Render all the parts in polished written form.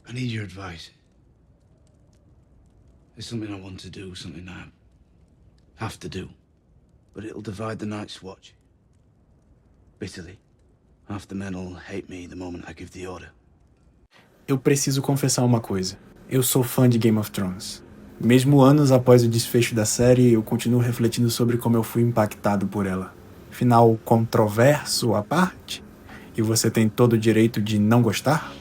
I need your advice. It's something I want to do, something I have to do. But it'll divide the Night's Watch. Bitterly. Half the men'll hate me the moment I give the order. Eu preciso confessar uma coisa. Eu sou fã de Game of Thrones. Mesmo anos após o desfecho da série, eu continuo refletindo sobre como eu fui impactado por ela. Final controverso à parte? E você tem todo o direito de não gostar?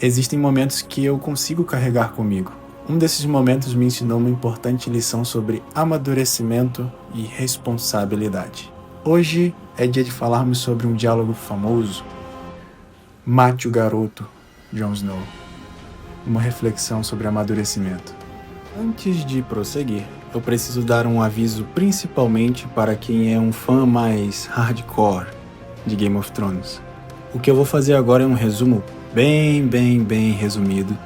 Existem momentos que eu consigo carregar comigo. Um desses momentos me ensinou uma importante lição sobre amadurecimento e responsabilidade. Hoje é dia de falarmos sobre um diálogo famoso. Mate o garoto, Jon Snow. Uma reflexão sobre amadurecimento. Antes de prosseguir, eu preciso dar um aviso principalmente para quem é um fã mais hardcore de Game of Thrones. O que eu vou fazer agora é um resumo bem resumido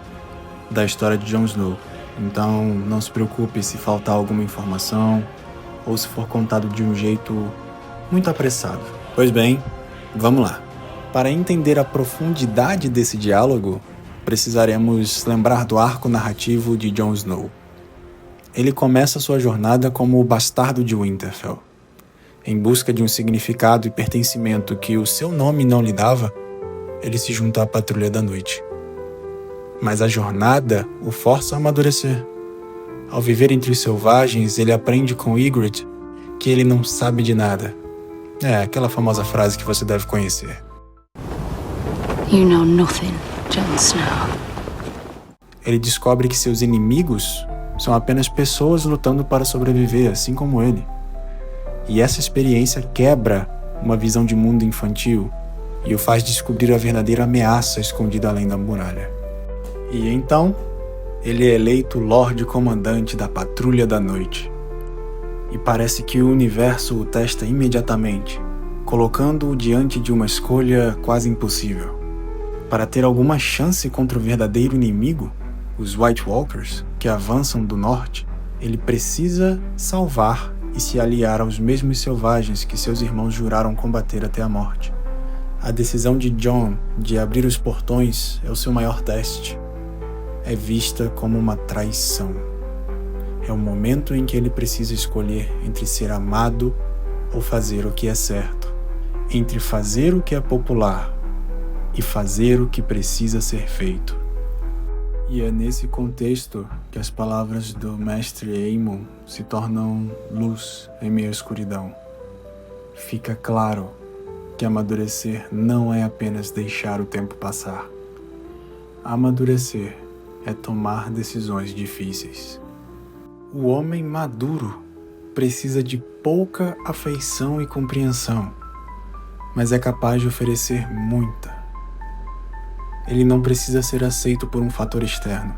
da história de Jon Snow. Então não se preocupe se faltar alguma informação ou se for contado de um jeito muito apressado. Pois bem, vamos lá. Para entender a profundidade desse diálogo, precisaremos lembrar do arco narrativo de Jon Snow. Ele começa sua jornada como o bastardo de Winterfell. Em busca de um significado e pertencimento que o seu nome não lhe dava, ele se junta à Patrulha da Noite. Mas a jornada o força a amadurecer. Ao viver entre os selvagens, ele aprende com Ygritte que ele não sabe de nada. É aquela famosa frase que você deve conhecer. You know nothing, Jon Snow. Ele descobre que seus inimigos são apenas pessoas lutando para sobreviver, assim como ele. E essa experiência quebra uma visão de mundo infantil e o faz descobrir a verdadeira ameaça escondida além da muralha. E então, ele é eleito Lorde Comandante da Patrulha da Noite. E parece que o universo o testa imediatamente, colocando-o diante de uma escolha quase impossível. Para ter alguma chance contra o verdadeiro inimigo, os White Walkers, que avançam do norte, ele precisa salvar e se aliar aos mesmos selvagens que seus irmãos juraram combater até a morte. A decisão de Jon de abrir os portões é o seu maior teste. É vista como uma traição. É o momento em que ele precisa escolher entre ser amado ou fazer o que é certo, entre fazer o que é popular e fazer o que precisa ser feito. E é nesse contexto que as palavras do mestre Aemon se tornam luz em meio à escuridão. Fica claro que amadurecer não é apenas deixar o tempo passar. Amadurecer é tomar decisões difíceis. O homem maduro precisa de pouca afeição e compreensão, mas é capaz de oferecer muita. Ele não precisa ser aceito por um fator externo.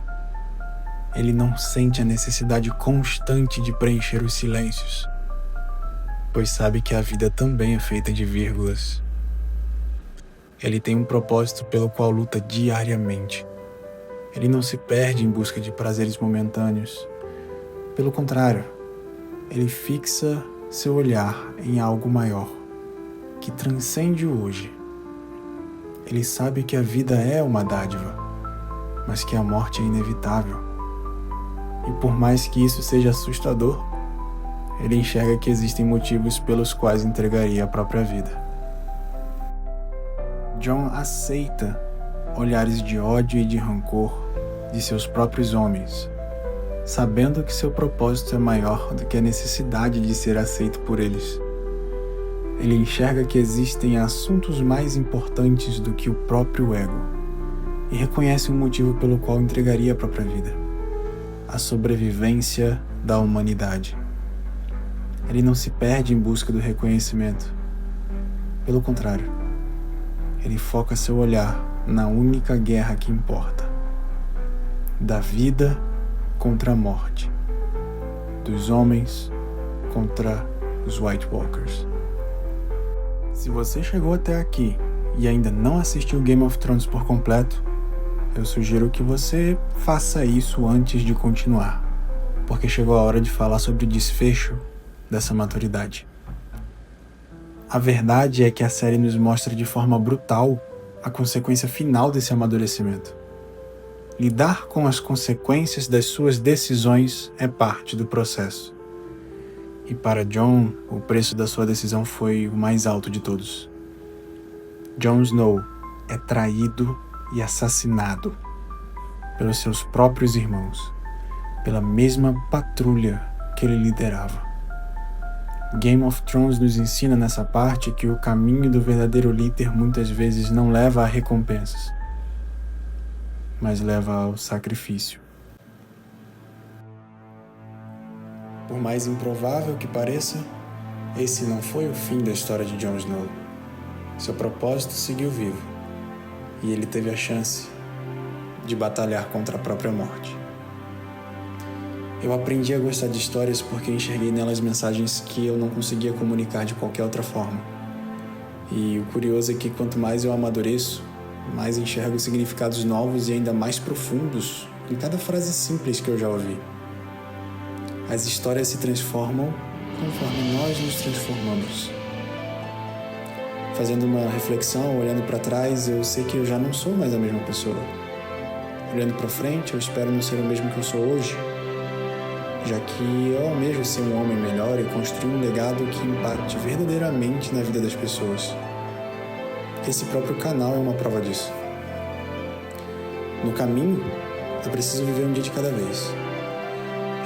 Ele não sente a necessidade constante de preencher os silêncios, pois sabe que a vida também é feita de vírgulas. Ele tem um propósito pelo qual luta diariamente. Ele não se perde em busca de prazeres momentâneos. Pelo contrário, ele fixa seu olhar em algo maior, que transcende o hoje. Ele sabe que a vida é uma dádiva, mas que a morte é inevitável. E por mais que isso seja assustador, ele enxerga que existem motivos pelos quais entregaria a própria vida. Jon aceita olhares de ódio e de rancor de seus próprios homens, sabendo que seu propósito é maior do que a necessidade de ser aceito por eles. Ele enxerga que existem assuntos mais importantes do que o próprio ego e reconhece um motivo pelo qual entregaria a própria vida: a sobrevivência da humanidade. Ele não se perde em busca do reconhecimento. Pelo contrário, ele foca seu olhar na única guerra que importa: da vida contra a morte, dos homens contra os White Walkers. Se você chegou até aqui e ainda não assistiu Game of Thrones por completo, eu sugiro que você faça isso antes de continuar, porque chegou a hora de falar sobre o desfecho dessa maturidade. A verdade é que a série nos mostra de forma brutal a consequência final desse amadurecimento. lidar com as consequências das suas decisões é parte do processo. E para Jon, o preço da sua decisão foi o mais alto de todos. Jon Snow é traído e assassinado pelos seus próprios irmãos, pela mesma patrulha que ele liderava. Game of Thrones nos ensina nessa parte que o caminho do verdadeiro líder muitas vezes não leva a recompensas, mas leva ao sacrifício. Por mais improvável que pareça, esse não foi o fim da história de Jon Snow. Seu propósito seguiu vivo, e ele teve a chance de batalhar contra a própria morte. Eu aprendi a gostar de histórias porque enxerguei nelas mensagens que eu não conseguia comunicar de qualquer outra forma. E o curioso é que quanto mais eu amadureço, mais enxergo significados novos e ainda mais profundos em cada frase simples que eu já ouvi. As histórias se transformam conforme nós nos transformamos. Fazendo uma reflexão, olhando para trás, eu sei que eu já não sou mais a mesma pessoa. Olhando para frente, eu espero não ser o mesmo que eu sou hoje, já que eu almejo ser um homem melhor e construir um legado que impacte verdadeiramente na vida das pessoas. Esse próprio canal é uma prova disso. No caminho, é preciso viver um dia de cada vez.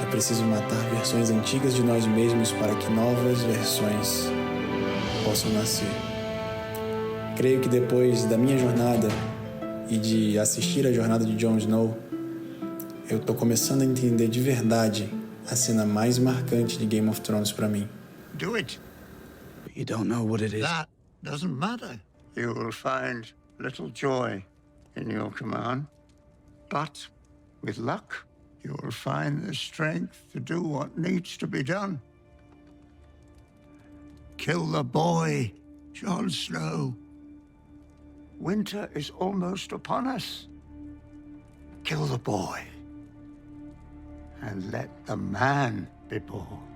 É preciso matar versões antigas de nós mesmos para que novas versões possam nascer. Creio que depois da minha jornada e de assistir a jornada de Jon Snow, eu tô começando a entender de verdade a cena mais marcante de Game of Thrones para mim. Do it. But you don't know what it is. That doesn't matter. You will find little joy in your command. But with luck, you will find the strength to do what needs to be done. Kill the boy, Jon Snow. Winter is almost upon us. Kill the boy. And let the man be born.